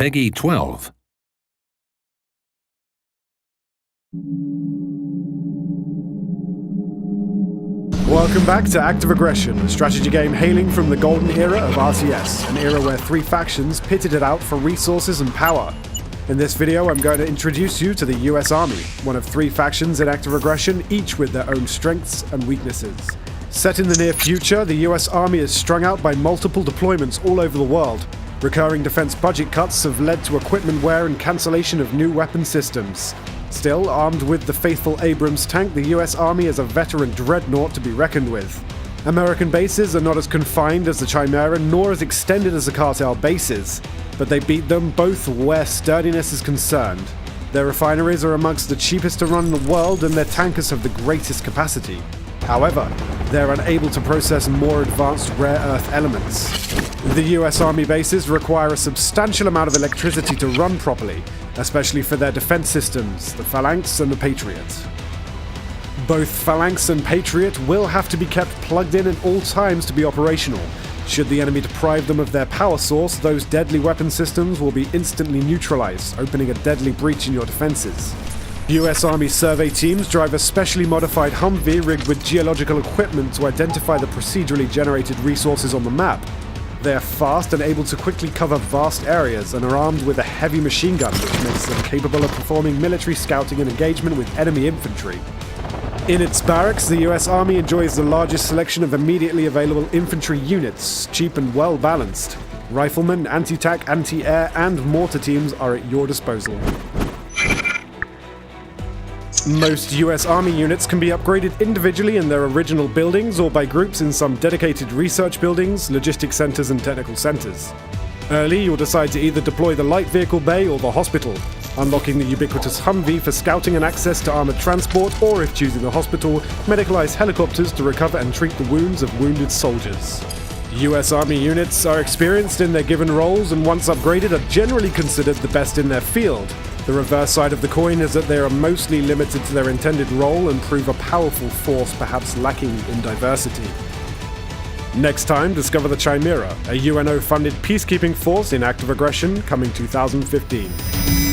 Peggy 12. Welcome back to Active Aggression, a strategy game hailing from the golden era of RTS, an era where three factions pitted it out for resources and power. In this video, I'm going to introduce you to the US Army, one of three factions in Active Aggression, each with their own strengths and weaknesses. Set in the near future, the US Army is strung out by multiple deployments all over the world. Recurring defense budget cuts have led to equipment wear and cancellation of new weapon systems. Still, armed with the faithful Abrams tank, the US Army is a veteran dreadnought to be reckoned with. American bases are not as confined as the Chimera, nor as extended as the cartel bases, but they beat them both where sturdiness is concerned. Their refineries are amongst the cheapest to run in the world, and their tankers have the greatest capacity. However, they're unable to process more advanced rare earth elements. The US Army bases require a substantial amount of electricity to run properly, especially for their defense systems, the Phalanx and the Patriot. Both Phalanx and Patriot will have to be kept plugged in at all times to be operational. Should the enemy deprive them of their power source, those deadly weapon systems will be instantly neutralized, opening a deadly breach in your defenses. US Army survey teams drive a specially modified Humvee rigged with geological equipment to identify the procedurally generated resources on the map. They are fast and able to quickly cover vast areas and are armed with a heavy machine gun, which makes them capable of performing military scouting and engagement with enemy infantry. In its barracks, the US Army enjoys the largest selection of immediately available infantry units, cheap and well balanced. Riflemen, anti-tank, anti-air, and mortar teams are at your disposal. Most US Army units can be upgraded individually in their original buildings or by groups in some dedicated research buildings, logistics centers, and technical centers. Early, you'll decide to either deploy the light vehicle bay or the hospital, unlocking the ubiquitous Humvee for scouting and access to armored transport, or if choosing the hospital, medicalized helicopters to recover and treat the wounds of wounded soldiers. US Army units are experienced in their given roles and once upgraded are generally considered the best in their field. The reverse side of the coin is that they are mostly limited to their intended role and prove a powerful force perhaps lacking in diversity. Next time, discover the Chimera, a UNO-funded peacekeeping force in Active Aggression coming 2015.